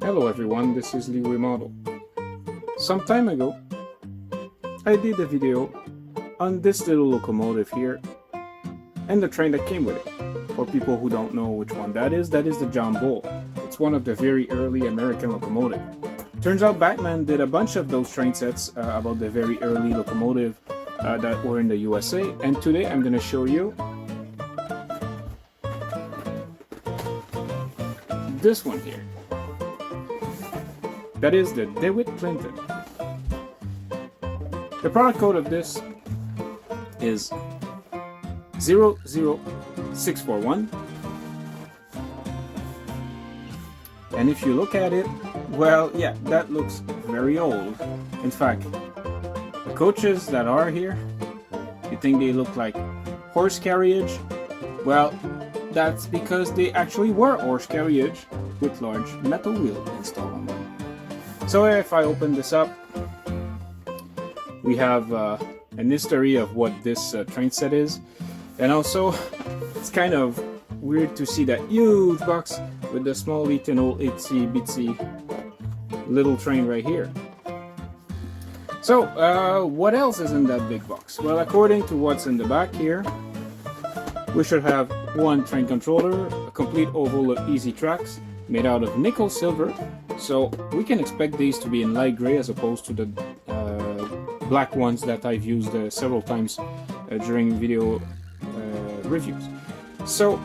Hello everyone, this is Leeway Model. Some time ago, I did a video on this little locomotive here and the train that came with it. For people who don't know which one that is the John Bull. It's one of the very early American locomotive. Turns out Bachmann did a bunch of those train sets about the very early locomotive that were in the USA, and today I'm going to show you this one here. That is the DeWitt Clinton. The product code of this is 00641, and if you look at it, well, yeah, that looks very old. In fact, the coaches that are here, you think they look like horse carriage? Well, that's because they actually were horse carriage with large metal wheels installed on them. So if I open this up, we have an history of what this train set is, and also it's kind of weird to see that huge box with the small little itsy bitsy little train right here. So what else is in that big box? Well, according to what's in the back here, we should have one train controller, a complete oval of easy tracks made out of nickel silver, so we can expect these to be in light gray as opposed to the black ones that I've used several times during video reviews. So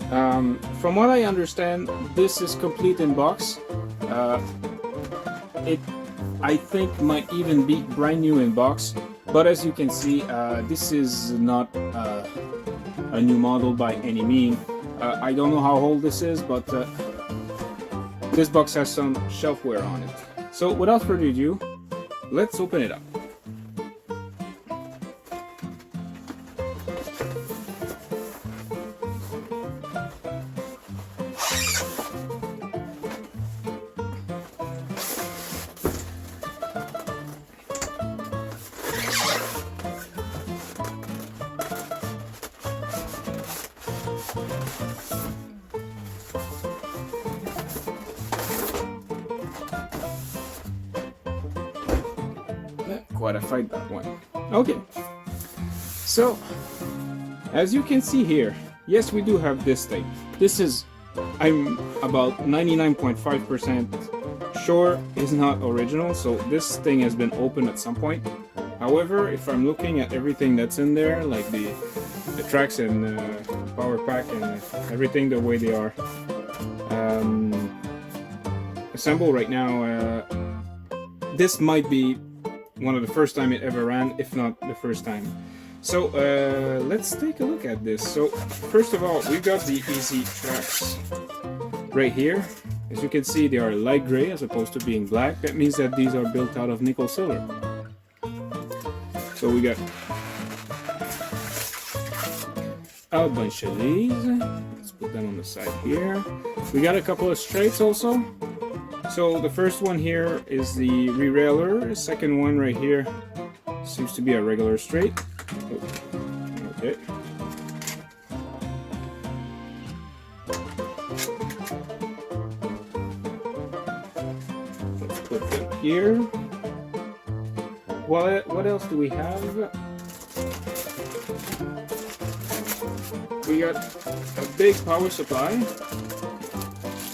from what I understand, this is complete in box. It, I think, might even be brand new in box, but as you can see, this is not a new model by any means. I don't know how old this is, but this box has some shelfware on it. So without further ado, let's open it up. Quite a fight, that one. Okay, so as you can see here, yes, we do have this thing. This is, I'm about 99.5% sure is not original, so this thing has been opened at some point. However, if I'm looking at everything that's in there, like the tracks and power pack and everything the way they are assembled right now, this might be one of the first time it ever ran, if not the first time. So let's take a look at this. So first of all, we've got the easy tracks right here. As you can see, they are light gray as opposed to being black. That means that these are built out of nickel silver. So we got a bunch of these. Let's put them on the side here. We got a couple of straights also. So the first one here is the re-railer. The second one right here seems to be a regular straight. Oh, okay. Let's put them here. What else do we have? We got a big power supply.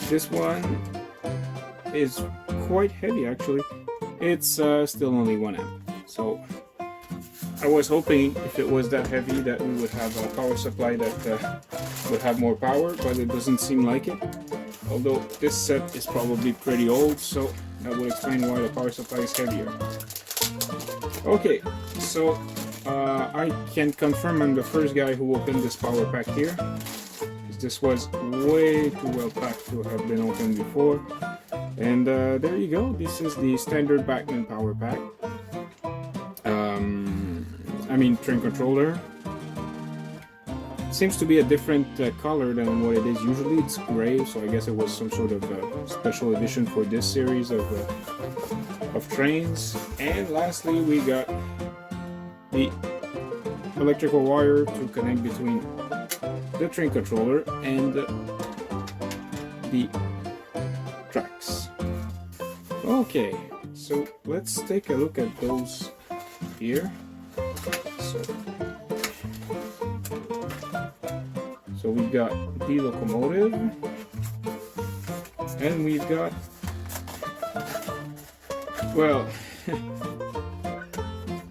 This one is quite heavy actually. It's still only 1 amp. So I was hoping if it was that heavy that we would have a power supply that would have more power, but it doesn't seem like it. Although this set is probably pretty old, so that would explain why the power supply is heavier. Okay, so I can confirm I'm the first guy who opened this power pack here. This was way too well packed to have been opened before. And there you go, this is the standard Bachmann power pack. Train controller. It seems to be a different color than what it is usually. It's gray, so I guess it was some sort of special edition for this series of trains. And lastly, we got the electrical wire to connect between the train controller and the track. Okay, so let's take a look at those here. So we've got the locomotive, and we've got, well,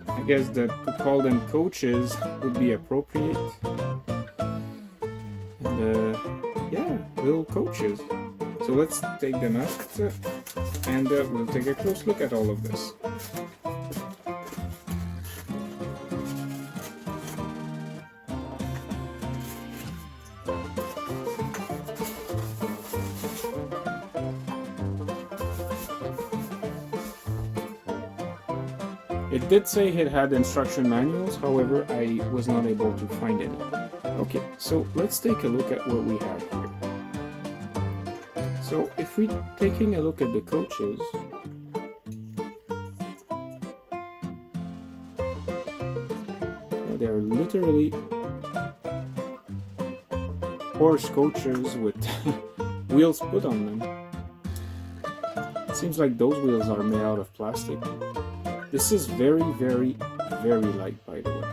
I guess that to call them coaches would be appropriate. And yeah, little coaches. So let's take them out, and we'll take a close look at all of this. It did say it had instruction manuals, however, I was not able to find any. Okay, so let's take a look at what we have here. So if we're taking a look at the coaches, they're literally horse coaches with wheels put on them. It seems like those wheels are made out of plastic. This is very, very, very light, by the way.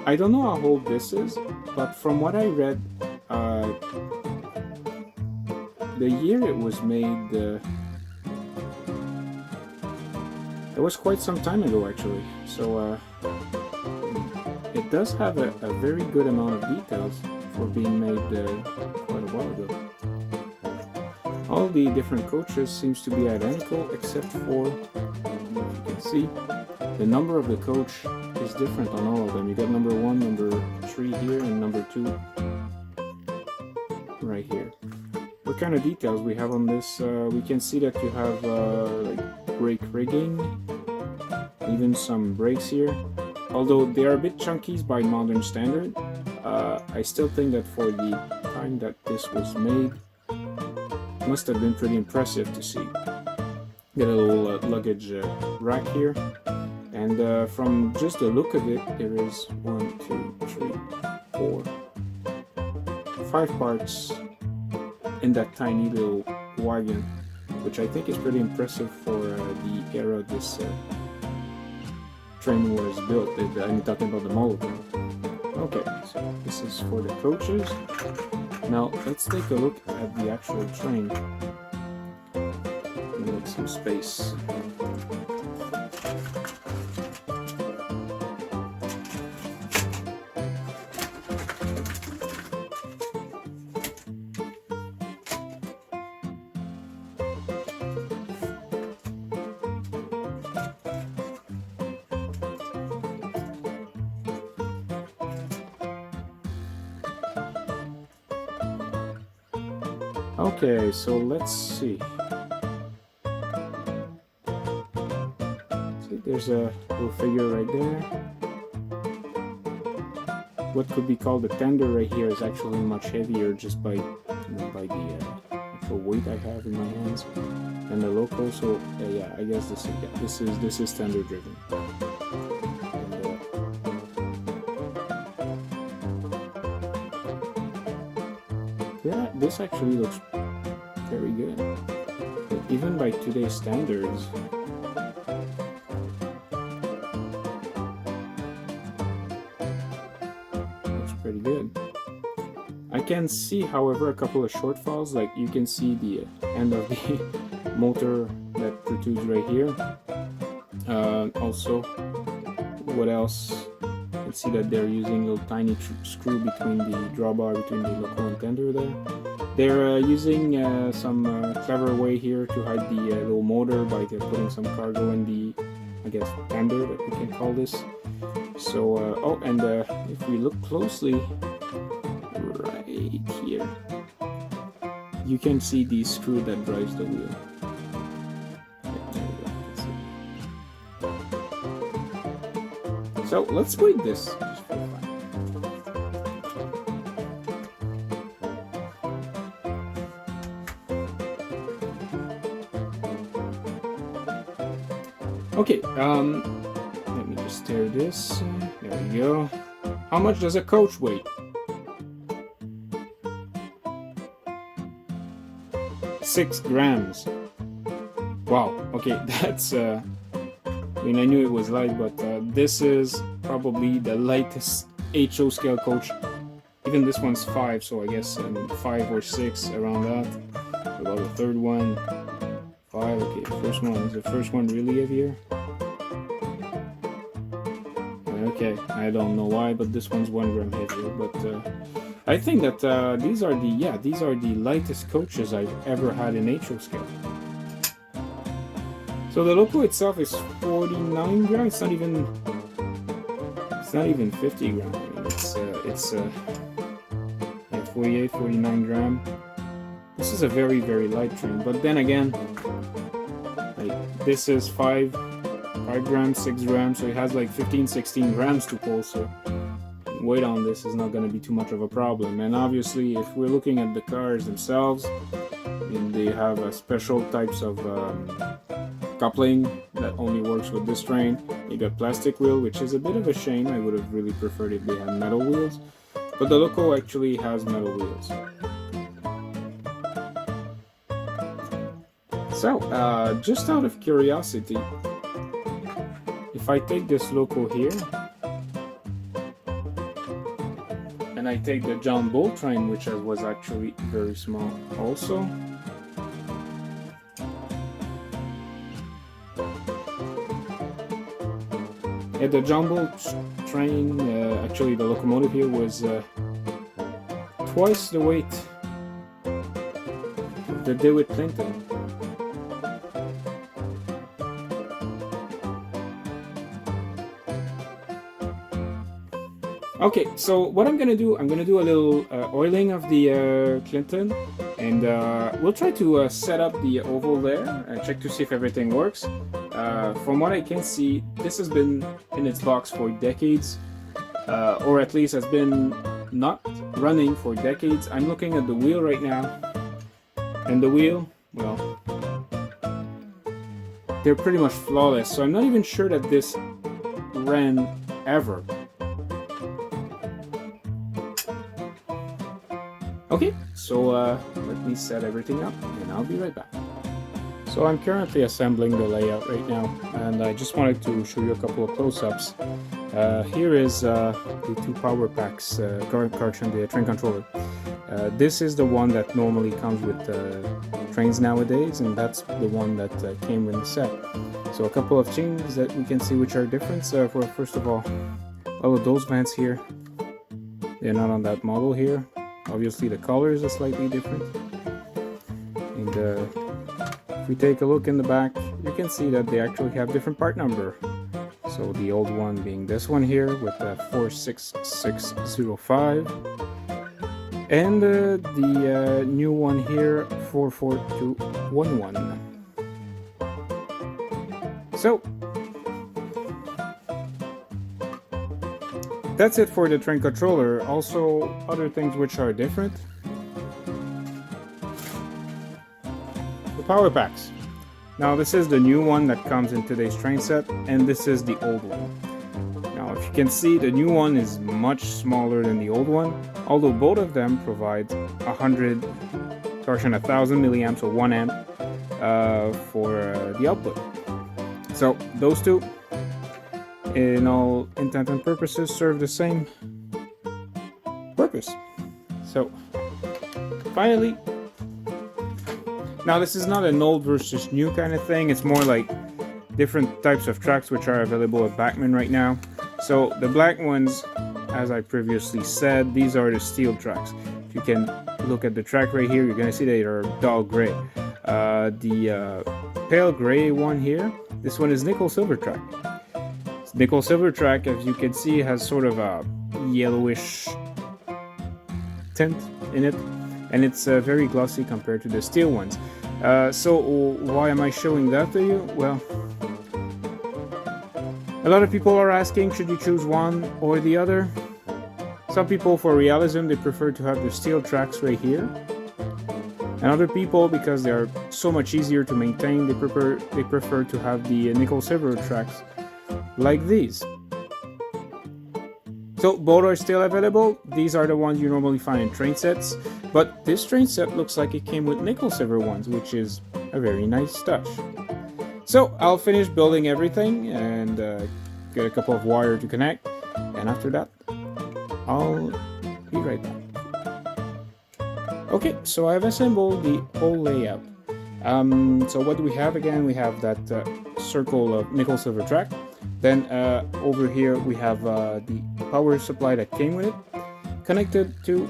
I don't know how old this is, but from what I read, the year it was made, it was quite some time ago actually. So it does have a very good amount of details for being made quite a while ago. All the different coaches seems to be identical except for, if you can see, the number of the coach is different on all of them. You got number 1, number 3 here, and number 2 right here. What kind of details we have on this? We can see that you have like brake rigging, even some brakes here. Although they are a bit chunky by modern standard, I still think that for the time that this was made, must have been pretty impressive to see. Got a little luggage rack here, and from just the look of it, there is 1, 2, 3, 4, 5 parts in that tiny little wagon, which I think is pretty impressive for the era this train was built. I'm talking about the model train. Okay, so this is for the coaches. Now let's take a look at the actual train. Make some space. Okay, so let's see. See, there's a little figure right there. What could be called the tender right here is actually much heavier just by, by the actual weight I have in my hands and the local. So yeah, I guess this is tender driven. Yeah, this actually looks very good. Even by today's standards. Looks pretty good. I can see, however, a couple of shortfalls. Like you can see the end of the motor that protrudes right here. Also, what else? You can see that they're using a little tiny screw between the drawbar between the local and tender there. They're using some clever way here to hide the little motor by putting some cargo in the, I guess, tender that we can call this. So, oh, and if we look closely, right here, you can see the screw that drives the wheel. So let's weight this just for fun. Okay, let me just tear this. There we go. How much does a coach weigh? 6 grams. Wow, okay, that's I mean, I knew it was light, but this is probably the lightest HO scale coach. Even this one's 5, so I guess 5 or 6 around that. What about the third one? 5, okay, the first one. Is the first one really heavier? Okay, I don't know why, but this one's 1 gram heavier. But I think that these are the lightest coaches I've ever had in HO scale. So the loco itself is 49 grams. It's not even 50 grams. I mean, it's 48, 49 gram. This is a very, very light train. But then again, like, this is 5 grams, 6 grams, so it has like 15, 16 grams to pull. So weight on this is not going to be too much of a problem. And obviously, if we're looking at the cars themselves, I mean, they have special types of coupling that only works with this train. You got plastic wheel, which is a bit of a shame. I would have really preferred if they had metal wheels, but the loco actually has metal wheels. So just out of curiosity, if I take this loco here and I take the John Bull train, which was actually very small also, yeah, the John Bull train, actually the locomotive here was twice the weight of the DeWitt Clinton. Okay, so what I'm gonna do a little oiling of the Clinton, and we'll try to set up the oval there and check to see if everything works. From what I can see, this has been in its box for decades, or at least has been not running for decades. I'm looking at the wheel right now, and the wheel, well, they're pretty much flawless, so I'm not even sure that this ran ever. Okay, so let me set everything up and I'll be right back. So I'm currently assembling the layout right now, and I just wanted to show you a couple of close-ups. Here is the 2 power packs, correction, the train controller. This is the one that normally comes with trains nowadays, and that's the one that came in the set. So a couple of changes that we can see which are different. Well, first of all of those vents here, they're not on that model here. Obviously the colors are slightly different, and if we take a look in the back, you can see that they actually have different part number. So the old one being this one here with 46605, and the new one here 44211. So that's it for the train controller. Also, other things which are different. The power packs. Now this is the new one that comes in today's train set, and this is the old one. Now if you can see, the new one is much smaller than the old one, although both of them provide 1,000 milliamps or 1 amp for the output. So those two, in all intent and purposes, serve the same purpose. So finally, now this is not an old versus new kind of thing, it's more like different types of tracks which are available at Bachmann right now. So the black ones, as I previously said, these are the steel tracks. If you can look at the track right here, you're going to see they are dull gray. The pale gray one here, this one is nickel silver track. Nickel silver track, as you can see, has sort of a yellowish tint in it, and it's very glossy compared to the steel ones. So why am I showing that to you? Well, a lot of people are asking, should you choose one or the other? Some people, for realism, they prefer to have the steel tracks right here, and other people, because they are so much easier to maintain, they prefer to have the nickel silver tracks like these. So both are still available. These are the ones you normally find in train sets, but this train set looks like it came with nickel silver ones, which is a very nice touch. So I'll finish building everything and get a couple of wire to connect, and after that I'll be right back. Okay, so I've assembled the whole layout. So what do we have again? We have that circle of nickel silver track. Then over here we have the power supply that came with it, connected to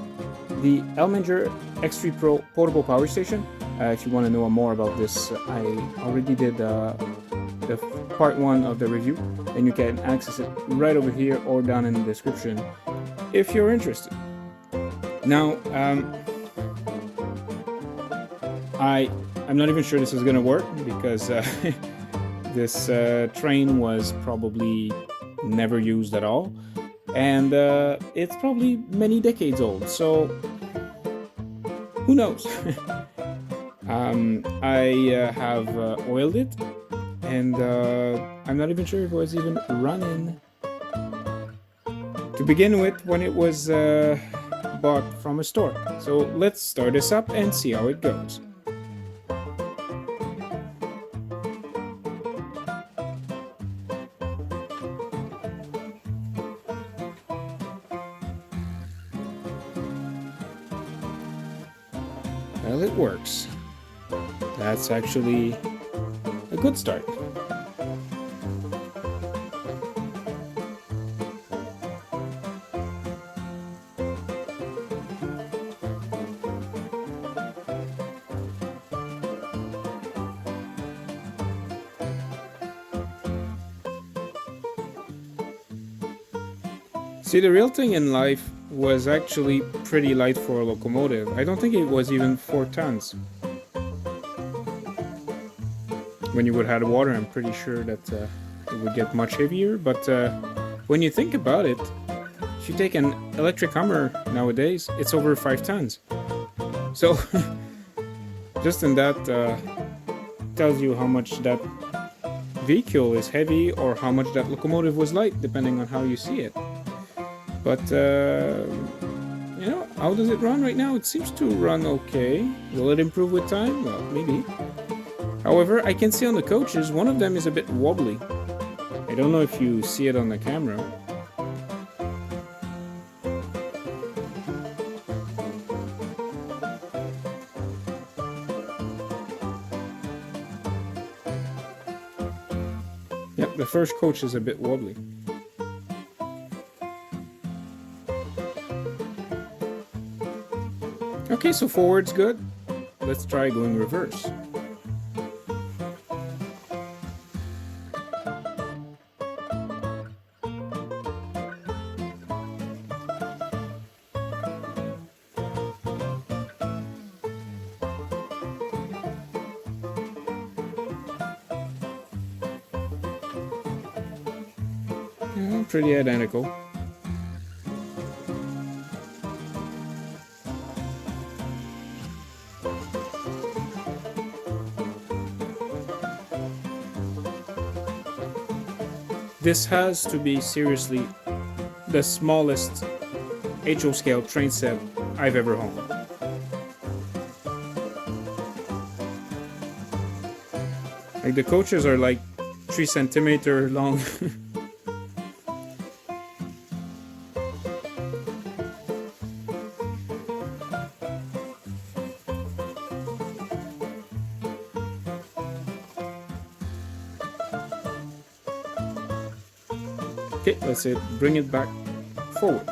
the Elminger X3 Pro portable power station. If you want to know more about this, I already did the part 1 of the review, and you can access it right over here or down in the description if you're interested. Now, I'm not even sure this is going to work because this train was probably never used at all, and it's probably many decades old, so who knows. I have oiled it, and I'm not even sure if it was even running to begin with when it was bought from a store. So let's start this up and see how it goes. Well, it works. That's actually a good start. See, the real thing in life was actually pretty light for a locomotive. I don't think it was even 4 tons. When you would add water, I'm pretty sure that it would get much heavier, but when you think about it, if you take an electric Hummer nowadays, it's over 5 tons. So, just in that tells you how much that vehicle is heavy or how much that locomotive was light, depending on how you see it. But, you know, how does it run right now? It seems to run okay. Will it improve with time? Well, maybe. However, I can see on the coaches, one of them is a bit wobbly. I don't know if you see it on the camera. Yep, the first coach is a bit wobbly. Okay, so forward's good. Let's try going reverse. Yeah, pretty identical. This has to be seriously the smallest HO scale train set I've ever owned. Like, the coaches are like 3 centimeters long. Okay, let's bring it back forward.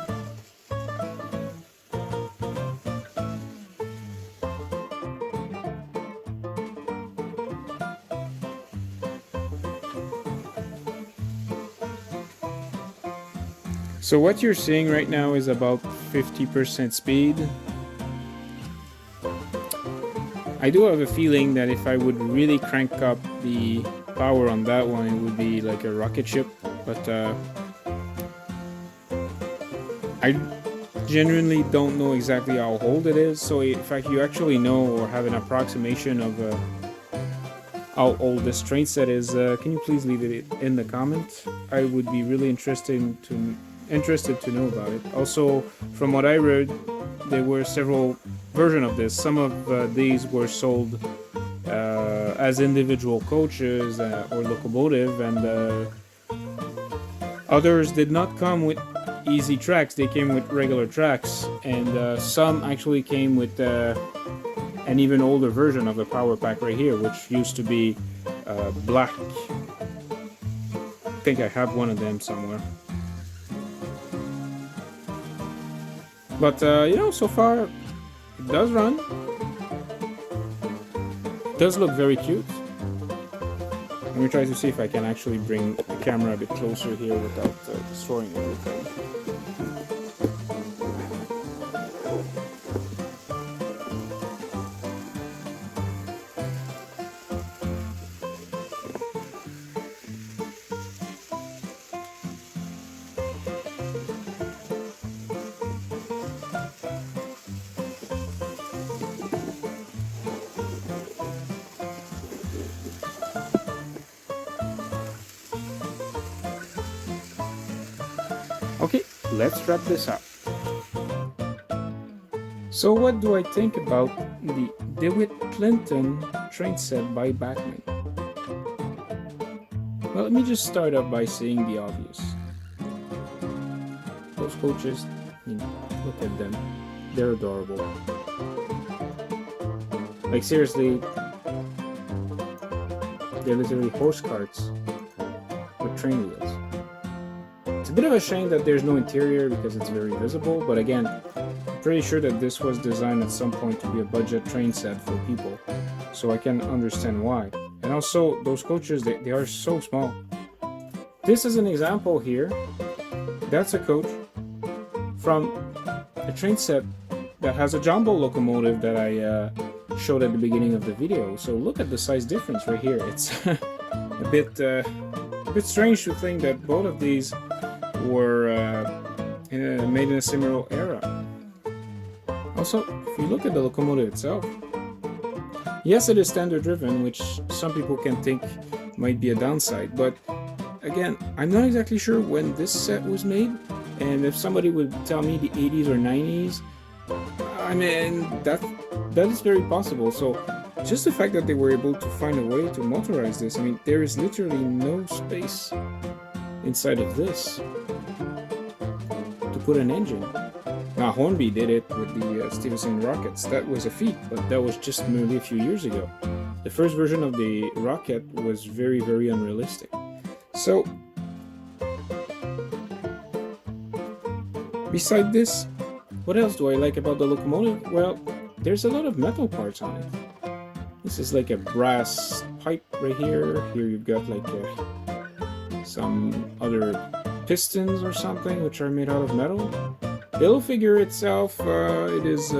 So what you're seeing right now is about 50% speed. I do have a feeling that if I would really crank up the power on that one, it would be like a rocket ship, but I genuinely don't know exactly how old it is, so if you actually know or have an approximation of how old this train set is, can you please leave it in the comments? I would be really interested interested to know about it. Also, from what I read, there were several versions of this. Some of these were sold as individual coaches or locomotive, and others did not come with easy tracks. They came with regular tracks, and some actually came with an even older version of the power pack right here, which used to be black. I think I have one of them somewhere. But so far it does run. It does look very cute. Let me try to see if I can actually bring the camera a bit closer here without destroying everything. Okay, let's wrap this up. So what do I think about the DeWitt Clinton train set by Bachmann? Well, let me just start off by saying the obvious. Those coaches, look at them. They're adorable. Like seriously, they're literally horse carts with train wheels. It's a bit of a shame that there's no interior because it's very visible, but again, I'm pretty sure that this was designed at some point to be a budget train set for people, so I can understand why. And also, those coaches, they are so small. This is an example here. That's a coach from a train set that has a jumbo locomotive that I showed at the beginning of the video. So look at the size difference right here. It's a bit strange to think that both of these were made in a similar era. Also, if you look at the locomotive itself, yes, it is standard driven, which some people can think might be a downside, but again, I'm not exactly sure when this set was made, and if somebody would tell me the 80s or 90s, I mean, that is very possible. So just the fact that they were able to find a way to motorize this, I mean, there is literally no space inside of this to put an engine. Now, Hornby did it with the Stevenson rockets. That was a feat, but that was just merely a few years ago. The first version of the rocket was very, very unrealistic. So, beside this, what else do I like about the locomotive? Well, there's a lot of metal parts on it. This is like a brass pipe right here. Here you've got like some other pistons or something which are made out of metal. The little figure itself, it is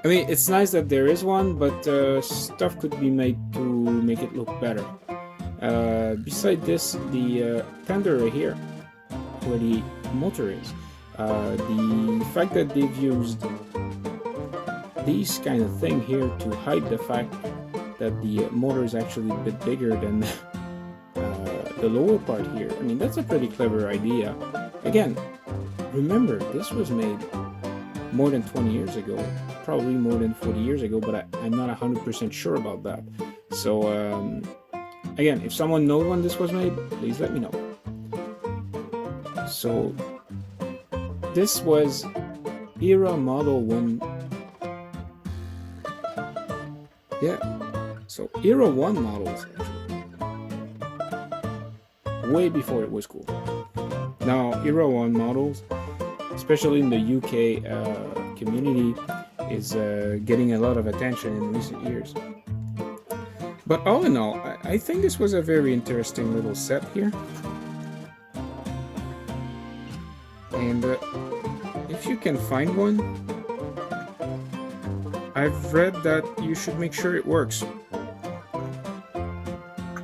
I mean, it's nice that there is one, but stuff could be made to make it look better. Beside this, the tender right here, where the motor is, the fact that they've used these kind of thing here to hide the fact that the motor is actually a bit bigger than the lower part here. I mean, that's a pretty clever idea. Again, remember, this was made more than 20 years ago, probably more than 40 years ago, but I'm not 100% sure about that. So, again, if someone knows when this was made, please let me know. So, this was era model 1. Yeah, so era 1 models, actually. Way before it was cool. Now, era 1 models, especially in the UK community, is getting a lot of attention in recent years. But all in all, I think this was a very interesting little set here. And if you can find one, I've read that you should make sure it works.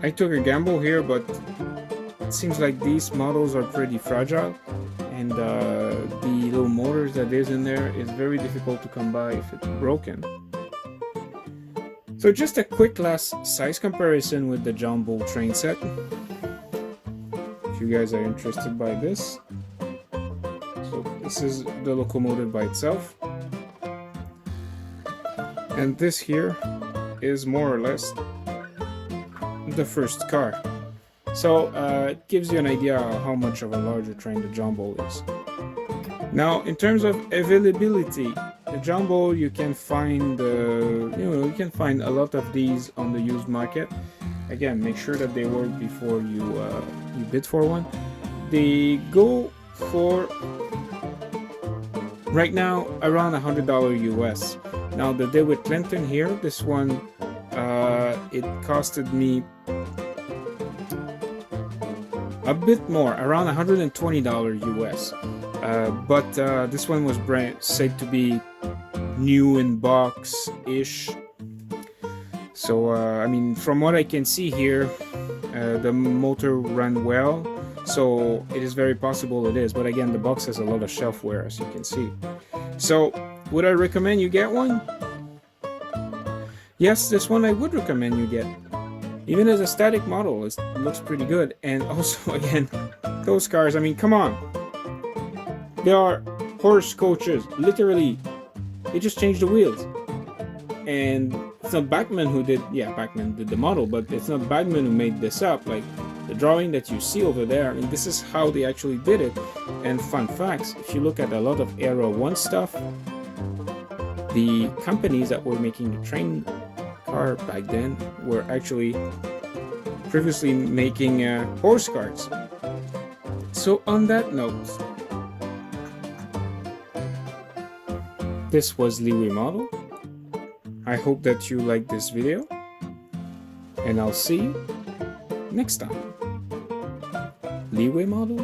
I took a gamble here, but it seems like these models are pretty fragile, and the little motors that is in there is very difficult to come by if it's broken. So just a quick last size comparison with the jumbo train set. If if you guys are interested by this. So this is the locomotive by itself, and this here is more or less the first car. So it gives you an idea of how much of a larger train the Jumbo is. Now, in terms of availability, the Jumbo, you can find you can find a lot of these on the used market. Again, make sure that they work before you bid for one. They go for right now around $100 US. Now the DeWitt Clinton here, this one, it costed me a bit more, around $120 US. But this one was said to be new in box-ish. So I mean, from what I can see here, the motor ran well, so it is very possible it is. But again, the box has a lot of shelf wear, as you can see. So would I recommend you get one? Yes, this one I would recommend you get. Even as a static model, it looks pretty good. And also, again, those cars, I mean, come on. They are horse coaches, literally. They just changed the wheels. And it's not Bachmann who did, yeah, Bachmann did the model, but it's not Bachmann who made this up. Like, the drawing that you see over there, I mean, this is how they actually did it. And fun facts, if you look at a lot of Era 1 stuff, the companies that were making the train car back then were actually previously making horse carts. So on that note, this was Leeway Model. I hope that you liked this video, and I'll see you next time. Leeway Model